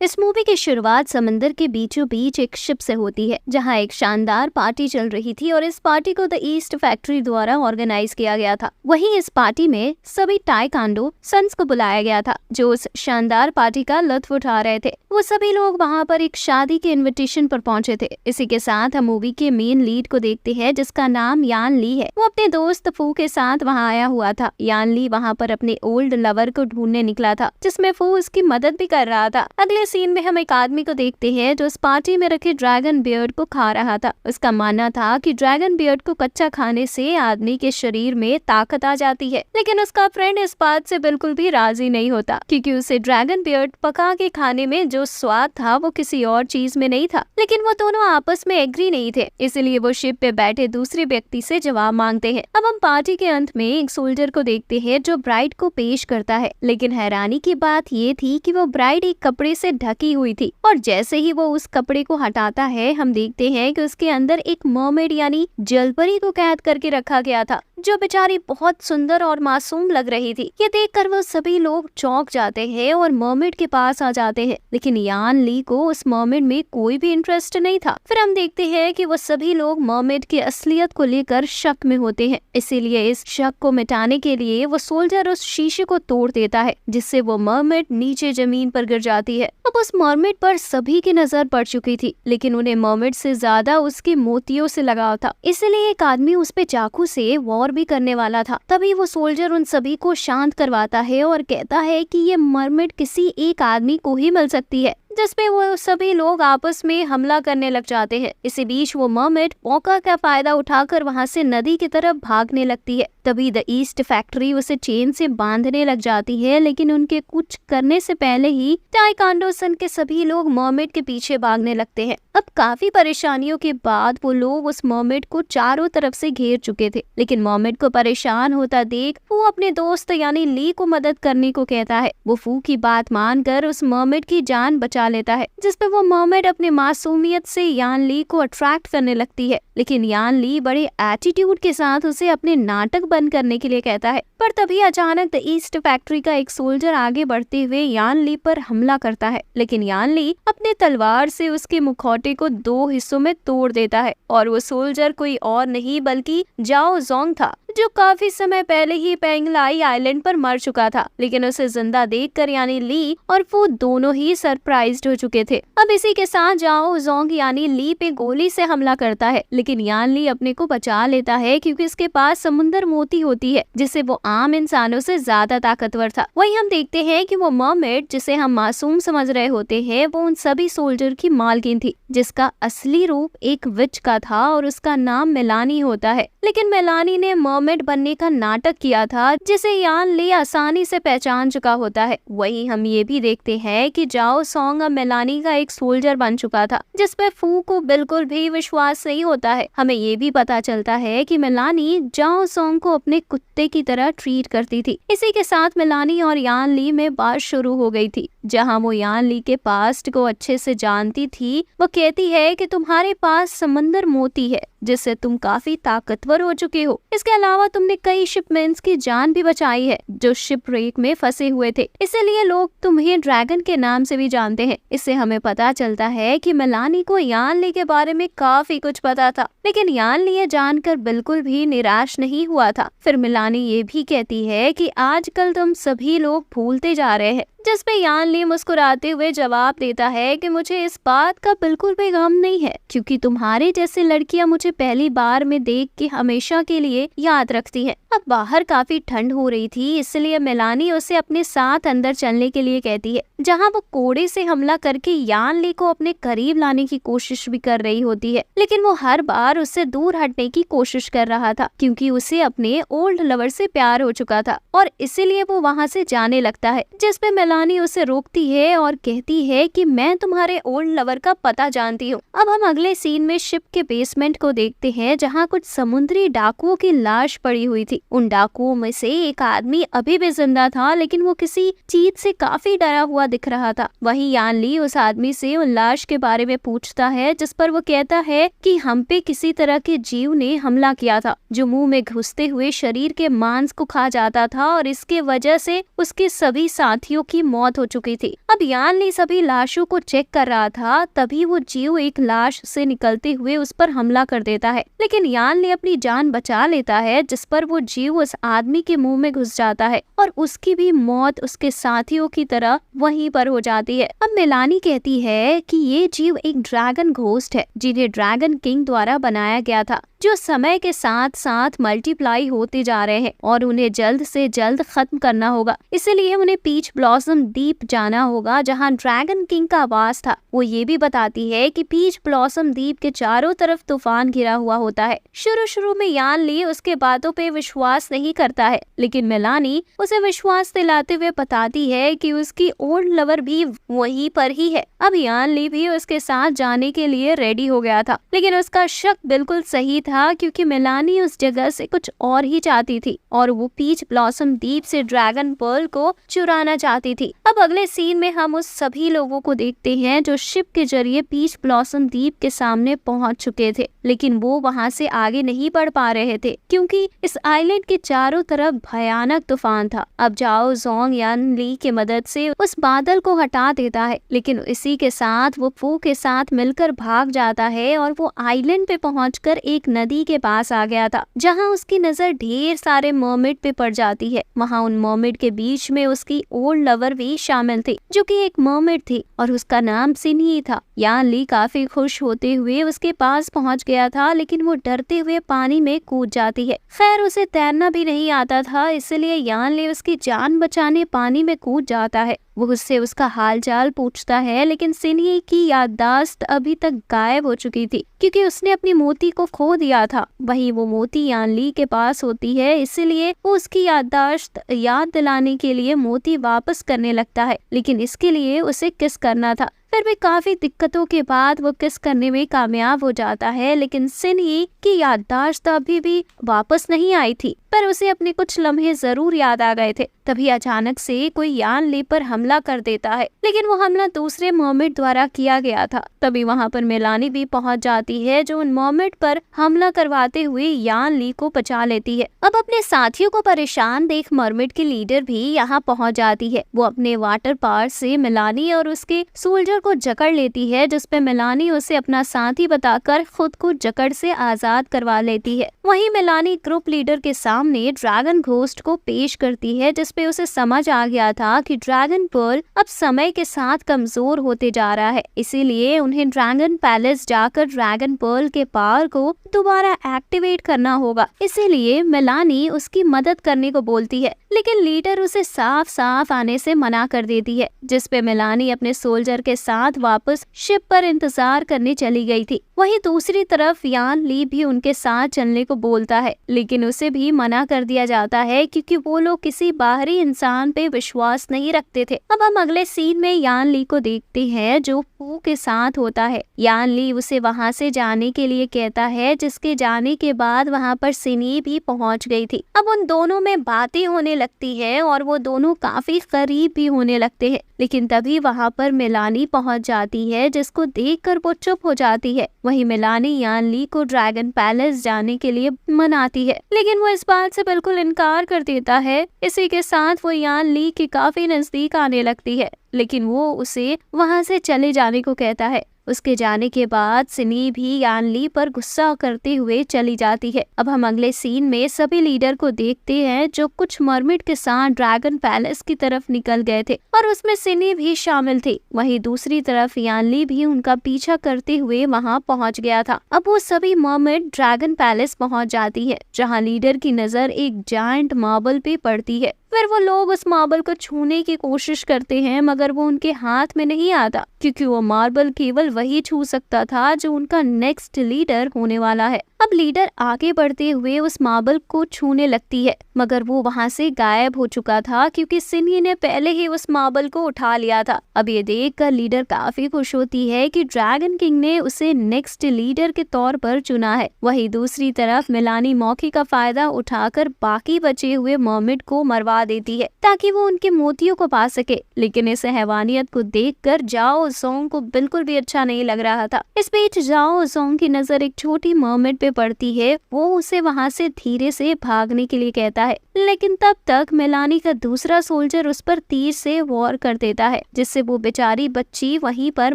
इस मूवी की शुरुआत समंदर के बीचों बीच एक शिप से होती है, जहां एक शानदार पार्टी चल रही थी और इस पार्टी को द ईस्ट फैक्ट्री द्वारा ऑर्गेनाइज किया गया था। वहीं इस पार्टी में सभी ताइक्वांडो सन्स को बुलाया गया था, जो उस शानदार पार्टी का लुत्फ उठा रहे थे। वो सभी लोग वहां पर एक शादी के इनविटेशन पर पहुंचे थे। इसी के साथ हम मूवी के मेन लीड को देखते हैं, जिसका नाम यान ली है। वो अपने दोस्त फू के साथ वहां आया हुआ था। यान ली वहां पर अपने ओल्ड लवर को ढूंढने निकला था, जिसमें फू उसकी मदद भी कर रहा था। अगले सीन में हम एक आदमी को देखते हैं जो इस पार्टी में रखे ड्रैगन बियर्ड को खा रहा था। उसका मानना था कि ड्रैगन बियर्ड को कच्चा खाने से आदमी के शरीर में ताकत आ जाती है, लेकिन उसका फ्रेंड इस बात से बिल्कुल भी राजी नहीं होता, क्योंकि उसे ड्रैगन बियर्ड पका के खाने में जो स्वाद था वो किसी और चीज में नहीं था। लेकिन वो दोनों आपस में एग्री नहीं थे, इसलिए वो शिप पे बैठे दूसरे व्यक्ति से जवाब मांगते हैं। अब हम पार्टी के अंत में एक सोल्जर को देखते हैं जो ब्राइड को पेश करता है, लेकिन हैरानी की बात ये थी कि वो ब्राइड एक कपड़े से ढकी हुई थी, और जैसे ही वो उस कपड़े को हटाता है, हम देखते हैं कि उसके अंदर एक मर्मेड यानी जलपरी को कैद करके रखा गया था, जो बेचारी बहुत सुंदर और मासूम लग रही थी। ये देखकर वो सभी लोग चौंक जाते हैं और मर्मेड के पास आ जाते हैं, लेकिन यान ली को उस मर्मेड में कोई भी इंटरेस्ट नहीं था। फिर हम देखते हैं कि वो सभी लोग मर्मेड की असलियत को लेकर शक में होते हैं, इसीलिए इस शक को मिटाने के लिए वो सोल्जर उस शीशे को तोड़ देता है, जिससे वो मर्मेड नीचे जमीन पर गिर जाती है। अब उस मर्मेड पर सभी की नजर पड़ चुकी थी, लेकिन उन्हें मर्मेड से ज्यादा उसके मोतियों से लगाव था, इसलिए एक आदमी उस पे चाकू से वॉर भी करने वाला था। तभी वो सोल्जर उन सभी को शांत करवाता है और कहता है कि ये मर्मेड किसी एक आदमी को ही मिल सकती है, जिसपे वो सभी लोग आपस में हमला करने लग जाते हैं। इसी बीच वो मर्मेड मौका का फायदा उठाकर वहां से नदी की तरफ भागने लगती है। तभी द ईस्ट फैक्ट्री उसे चेन से बांधने लग जाती है, लेकिन उनके कुछ करने से पहले ही ताइक्वांडो सन के सभी लोग मर्मेड के पीछे भागने लगते हैं। अब काफी परेशानियों के बाद वो लोग उस मर्मेड को चारों तरफ से घेर चुके थे, लेकिन मर्मेड को परेशान होता देख वो अपने दोस्त यानी ली को मदद करने को कहता है। वो फू की बात मानकर उस मर्मेड की जान बचा लेता है, जिसपे वो मर्मेड अपने मासूमियत से यान ली को अट्रैक्ट करने लगती है, लेकिन यान ली बड़े एटीट्यूड के साथ उसे अपने नाटक बंद करने के लिए कहता है। पर तभी अचानक द ईस्ट फैक्ट्री का एक सोल्जर आगे बढ़ते हुए यान ली पर हमला करता है, लेकिन यान ली अपने तलवार से उसके मुखौटे को 2 हिस्सों में तोड़ देता है, और वो सोल्जर कोई और नहीं बल्कि जाओ जोंग था, जो काफी समय पहले ही पेंगलाई आइलैंड पर मर चुका था। लेकिन उसे जिंदा देखकर यानी ली और वो दोनों ही सरप्राइज्ड हो चुके थे। अब इसी के साथ जाओ जोंग यानी ली पे गोली से हमला करता है, लेकिन यान ली अपने को बचा लेता है, क्योंकि इसके पास समुंदर मोती होती है, जिससे वो आम इंसानों से ज्यादा ताकतवर था। वहीं हम देखते हैं कि वो मर्मेड, जिसे हम मासूम समझ रहे होते हैं, वो उन सभी सोल्जर की मालकिन थी, जिसका असली रूप एक विच का था और उसका नाम मेलानी होता है। लेकिन मेलानी ने मर्मेड बनने का नाटक किया था, जिसे यान ली आसानी से पहचान चुका होता है। वहीं हम ये भी देखते हैं कि जाओ सोंग अब मेलानी का एक सोल्जर बन चुका था, जिसपे फू को बिल्कुल भी विश्वास नहीं होता है। हमें ये भी पता चलता है कि मेलानी जाओ सोंग को अपने कुत्ते की तरह ट्रीट करती थी। इसी के साथ मेलानी और यान ली में बात शुरू हो गई थी, जहाँ वो यान ली के पास्ट को अच्छे से जानती थी। वो कहती है कि तुम्हारे पास समंदर मोती है, जिससे तुम काफी ताकतवर हो चुके हो। इसके अलावा तुमने कई शिपमेंट्स की जान भी बचाई है, जो शिपरेक में फंसे हुए थे, इसीलिए लोग तुम्हें ड्रैगन के नाम से भी जानते हैं। इससे हमें पता चलता है कि मेलानी को यान ली के बारे में काफी कुछ पता था, लेकिन यान ली ये जानकर बिल्कुल भी निराश नहीं हुआ था। फिर मेलानी ये भी कहती है कि आजकल तुम सभी लोग भूलते जा रहे हैं, जिसपे यान ली मुस्कुराते हुए जवाब देता है कि मुझे इस बात का बिल्कुल भी गम नहीं है, क्योंकि तुम्हारे जैसी लड़कियां मुझे पहली बार में देख के हमेशा के लिए याद रखती हैं। अब बाहर काफी ठंड हो रही थी, इसलिए मेलानी उसे अपने साथ अंदर चलने के लिए कहती है, जहां वो कोड़े से हमला करके यान ली को अपने करीब लाने की कोशिश भी कर रही होती है, लेकिन वो हर बार उससे दूर हटने की कोशिश कर रहा था, क्योंकि उसे अपने ओल्ड लवर से प्यार हो चुका था, और इसीलिए वो वहाँ से जाने लगता है। जिसपे मेलानी उसे रोकती है और कहती है कि मैं तुम्हारे ओल्ड लवर का पता जानती हूँ। अब हम अगले सीन में शिप के बेसमेंट को देखते हैं, जहाँ कुछ समुद्री डाकुओं की लाश पड़ी हुई थी। उन डाकुओं में से एक आदमी अभी भी जिंदा था, लेकिन वो किसी चीज से काफी डरा हुआ दिख रहा था। वहीं यान ली उस आदमी से उन लाश के बारे में पूछता है, जिस पर वो कहता है कि हम पे किसी तरह के जीव ने हमला किया था, जो मुंह में घुसते हुए शरीर के मांस को खा जाता था, और इसके वजह से उसके सभी साथियों की की मौत हो चुकी थी। अब यान ली सभी लाशों को चेक कर रहा था, तभी वो जीव एक लाश से निकलते हुए उस पर हमला कर देता है, लेकिन यान ली अपनी जान बचा लेता है, जिस पर वो जीव उस आदमी के मुंह में घुस जाता है और उसकी भी मौत उसके साथियों की तरह वहीं पर हो जाती है। अब मेलानी कहती है कि ये जीव एक ड्रैगन घोस्ट है, जिन्हें ड्रैगन किंग द्वारा बनाया गया था, जो समय के साथ साथ मल्टीप्लाई होते जा रहे हैं और उन्हें जल्द से जल्द खत्म करना होगा। इसलिए उन्हें पीच ब्लॉसम द्वीप जाना होगा, जहां ड्रैगन किंग का वास था। वो ये भी बताती है कि पीच ब्लॉसम द्वीप के चारों तरफ तूफान घिरा हुआ होता है। शुरू में यान ली उसके बातों पे विश्वास नहीं करता है, लेकिन मेलानी उसे विश्वास दिलाते हुए बताती है कि उसकी ओल्ड लवर भी वहीं पर ही है। अब यान ली भी उसके साथ जाने के लिए रेडी हो गया था, लेकिन उसका शक बिल्कुल सही था, क्योंकि मेलानी उस जगह से कुछ और ही चाहती थी और वो पीच ब्लॉसम द्वीप से ड्रैगन पर्ल को चुराना चाहती थी। अब अगले सीन में हम उस सभी लोगों को देखते हैं जो शिप के जरिए पीच ब्लॉसम द्वीप के सामने पहुंच चुके थे, लेकिन वो वहां से आगे नहीं बढ़ पा रहे थे क्योंकि इस आइलैंड के चारों तरफ भयानक तूफान था। अब जाओ जोंग यान ली की मदद से उस बादल को हटा देता है, लेकिन इसी के साथ वो फू के साथ मिलकर भाग जाता है और वो आइलैंड पे पहुंचकर एक नदी के पास आ गया था, जहां उसकी नजर ढेर सारे मर्मेड पे पड़ जाती है। वहां उन मर्मेड के बीच में उसकी ओल्ड लवर भी शामिल थी, जो कि एक मर्मेड थी और उसका नाम सिन्ही था। यान ली काफी खुश होते हुए उसके पास पहुंच गया था, लेकिन वो डरते हुए पानी में कूद जाती है। खैर उसे तैरना भी नहीं आता था, इसलिए यान ली उसकी जान बचाने पानी में कूद जाता है। वो उससे उसका हालचाल पूछता है, लेकिन सिन्ही की याददाश्त अभी तक गायब हो चुकी थी क्योंकि उसने अपनी मोती को खो दिया था। वहीं वो मोती यान ली के पास होती है, इसीलिए वो उसकी याददाश्त याद दिलाने के लिए मोती वापस करने लगता है, लेकिन इसके लिए उसे किस करना था। फिर भी काफी दिक्कतों के बाद वो किस करने में कामयाब हो जाता है, लेकिन सिन्ही की याददाश्त अभी भी वापस नहीं आई थी, पर उसे अपने कुछ लम्हे जरूर याद आ गए थे। तभी अचानक से कोई यान ली पर हमला कर देता है, लेकिन वो हमला दूसरे मर्मेड द्वारा किया गया था। तभी वहाँ पर मेलानी भी पहुँच जाती है, जो उन मर्मेड पर हमला करवाते हुए यान ली को बचा लेती है। अब अपने साथियों को परेशान देख मर्मेड की लीडर भी यहाँ पहुँच जाती है। वो अपने वाटर पावर से मेलानी और उसके सोल्जर को जकड़ लेती है, जिसपे मेलानी उसे अपना साथी बताकर खुद को जकड़ से आजाद करवा लेती है। वहीं मेलानी ग्रुप लीडर के सामने ड्रैगन घोस्ट को पेश करती है, जिसपे उसे समझ आ गया था कि ड्रैगन पर्ल अब समय के साथ कमजोर होते जा रहा है, इसीलिए उन्हें ड्रैगन पैलेस जाकर ड्रैगन पर्ल के पावर को दोबारा एक्टिवेट करना होगा। इसीलिए मेलानी उसकी मदद करने को बोलती है, लेकिन लीडर उसे साफ साफ आने से मना कर देती है, जिसपे मेलानी अपने सोल्जर के साथ वापस शिप पर इंतजार करने चली गई थी। वहीं दूसरी तरफ यान ली भी उनके साथ चलने को बोलता है, लेकिन उसे भी मना कर दिया जाता है क्योंकि वो लोग किसी बाहरी इंसान पे विश्वास नहीं रखते थे। अब हम अगले सीन में यान ली को देखते हैं, जो फू के साथ होता है। यान ली उसे वहां से जाने के लिए कहता है, जिसके जाने के बाद वहां पर सिन्ही भी पहुंच गई थी। अब उन दोनों में बातें होने लगती है और वो दोनों काफी करीब भी होने लगते हैं, लेकिन तभी वहां पर मेलानी पहुंच जाती है, जिसको देखकर वो चुप हो जाती है। वहीं मेलानी यान ली को ड्रैगन पैलेस जाने के लिए मनाती है, लेकिन वो इस बात से बिल्कुल इनकार कर देता है। इसी के साथ वो यान ली के काफी नजदीक आने लगती है, लेकिन वो उसे वहां से चले जाने को कहता है। उसके जाने के बाद सिन्ही भी यान ली पर गुस्सा करते हुए चली जाती है। अब हम अगले सीन में सभी लीडर को देखते हैं, जो कुछ मर्मेड के साथ ड्रैगन पैलेस की तरफ निकल गए थे और उसमें सिन्ही भी शामिल थी। वहीं दूसरी तरफ यान ली भी उनका पीछा करते हुए वहां पहुंच गया था। अब वो सभी मर्मेड ड्रैगन पैलेस पहुंच जाती है, जहां लीडर की नजर एक जायंट मार्बल पे पड़ती है। फिर वो लोग उस मार्बल को छूने की कोशिश करते हैं, मगर वो उनके हाथ में नहीं आता, क्योंकि वो मार्बल केवल वही छू सकता था जो उनका नेक्स्ट लीडर होने वाला है। अब लीडर आगे बढ़ते हुए उस मार्बल को छूने लगती है, मगर वो वहां से गायब हो चुका था, क्योंकि सिन्ही ने पहले ही उस मार्बल को उठा लिया था। अब ये देखकर लीडर काफी खुश होती है कि ड्रैगन किंग ने उसे नेक्स्ट लीडर के तौर पर चुना है। वहीं दूसरी तरफ मेलानी मौके का फायदा उठाकर बाकी बचे हुए मर्मेड को मरवा देती है, ताकि वो उनके मोतियों को पा सके। लेकिन इस हैवानियत को देखकर जाओ जोंग को बिल्कुल भी अच्छा नहीं लग रहा था। इस बीच जाओ जोंग की नजर एक छोटी मर्मेड पे पड़ती है। वो उसे वहाँ से धीरे से भागने के लिए कहता है, लेकिन तब तक मेलानी का दूसरा सोल्जर उस पर तीर से वार कर देता है, जिससे वो बेचारी बच्ची वहीं पर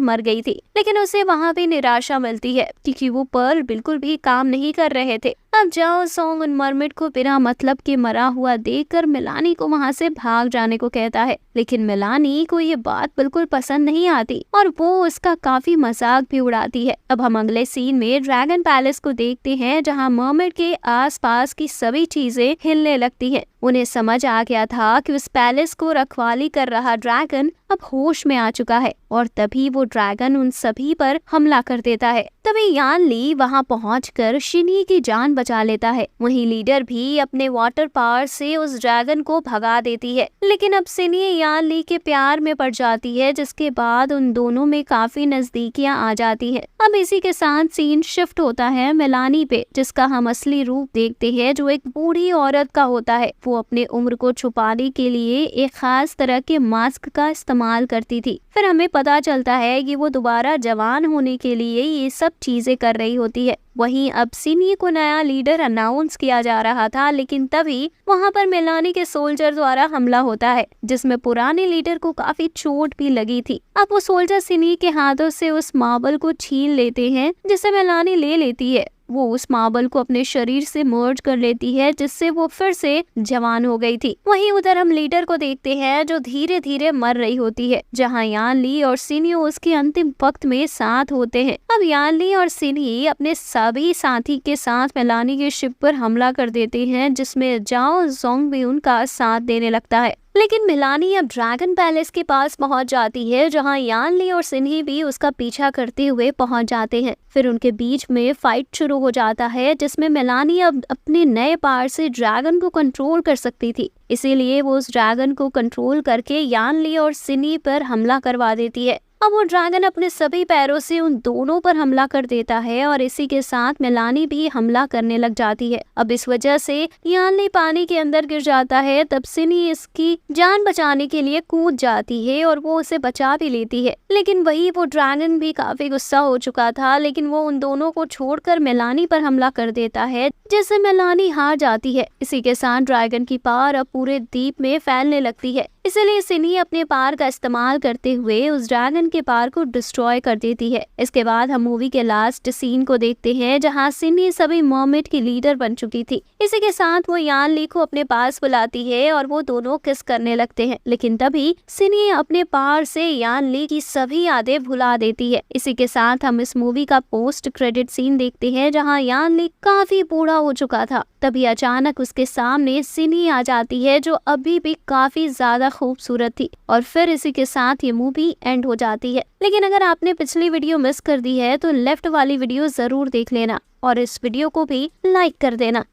मर गई थी। लेकिन उसे वहाँ भी निराशा मिलती है क्योंकि वो पर्ल बिल्कुल भी काम नहीं कर रहे थे। अब जाओ जोंग उन मरमिड को बिना मतलब के मरा हुआ देखकर मेलानी को वहाँ से भाग जाने को कहता है, लेकिन मेलानी को ये बात बिल्कुल पसंद नहीं आती और वो उसका काफी मजाक भी उड़ाती है। अब हम अगले सीन में ड्रैगन पैलेस को देखते हैं, जहाँ मर्मेड के आसपास की सभी चीजें हिलने लगती हैं। उन्हें समझ आ गया था कि उस पैलेस को रखवाली कर रहा ड्रैगन अब होश में आ चुका है और तभी वो ड्रैगन उन सभी पर हमला कर देता है। तभी यान ली वहां पहुंचकर शिनी की जान बचा लेता है। वहीं लीडर भी अपने वाटर पावर से उस ड्रैगन को भगा देती है, लेकिन अब शिनी यान ली के प्यार में पड़ जाती है, जिसके बाद उन दोनों में काफी नजदीकियां आ जाती है। अब इसी के साथ सीन शिफ्ट होता है मेलानी पे, जिसका हम असली रूप देखते हैं, जो एक बूढ़ी औरत का होता है। वो अपने उम्र को छुपाने के लिए एक खास तरह के मास्क का इस्तेमाल करती थी। फिर हमें पता चलता है कि वो दोबारा जवान होने के लिए ये सब चीजें कर रही होती है। वहीं अब सिनी को नया लीडर अनाउंस किया जा रहा था, लेकिन तभी वहां पर मेलानी के सोल्जर द्वारा हमला होता है, जिसमें पुराने लीडर को काफी चोट भी लगी थी। अब वो सोल्जर सिनी के हाथों से उस मार्बल को छीन लेते हैं, जिसे मेलानी ले लेती है। वो उस मार्बल को अपने शरीर से मर्ज कर लेती है, जिससे वो फिर से जवान हो गई थी। वहीं उधर हम लीडर को देखते हैं, जो धीरे धीरे मर रही होती है, जहां यान ली और सिनी उसके अंतिम वक्त में साथ होते हैं। अब यान ली और सिनी अपने सभी साथी के साथ मेलानी के शिप पर हमला कर देते हैं, जिसमें जाओ जोंग भी उनका साथ देने लगता है। लेकिन मेलानी अब ड्रैगन पैलेस के पास पहुंच जाती है, जहां यान ली और सिन्ही भी उसका पीछा करते हुए पहुंच जाते हैं। फिर उनके बीच में फाइट शुरू हो जाता है, जिसमें मेलानी अब अपने नए पावर से ड्रैगन को कंट्रोल कर सकती थी। इसीलिए वो उस ड्रैगन को कंट्रोल करके यान ली और सिन्ही पर हमला करवा देती है। अब वो ड्रैगन अपने सभी पैरों से उन दोनों पर हमला कर देता है और इसी के साथ मेलानी भी हमला करने लग जाती है। अब इस वजह से यान ली पानी के अंदर गिर जाता है। तब सिनी इसकी जान बचाने के लिए कूद जाती है और वो उसे बचा भी लेती है। लेकिन वही वो ड्रैगन भी काफी गुस्सा हो चुका था, लेकिन वो उन दोनों को छोड़कर मेलानी पर हमला कर देता है, जिससे मेलानी हार जाती है। इसी के साथ ड्रैगन की पावर अब पूरे द्वीप में फैलने लगती है। इसलिए सिनी अपने पावर का इस्तेमाल करते हुए उस ड्रैगन के पावर को डिस्ट्रॉय कर देती है। इसके बाद हम मूवी के लास्ट सीन को देखते हैं, जहां सिनी सभी मर्मेड की लीडर बन चुकी थी। इसी के साथ वो यान ली को अपने पास बुलाती है और वो दोनों किस करने लगते हैं, लेकिन तभी सिनी अपने पावर से यान ली की सभी यादें भुला देती है। इसी के साथ हम इस मूवी का पोस्ट क्रेडिट सीन देखते हैं, जहाँ यान ली काफी बूढ़ा हो चुका था। तभी अचानक उसके सामने सिनी आ जाती है, जो अभी भी काफी ज्यादा खूबसूरत थी। और फिर इसी के साथ ये मूवी एंड हो जाती है। लेकिन अगर आपने पिछली वीडियो मिस कर दी है तो लेफ्ट वाली वीडियो जरूर देख लेना और इस वीडियो को भी लाइक कर देना।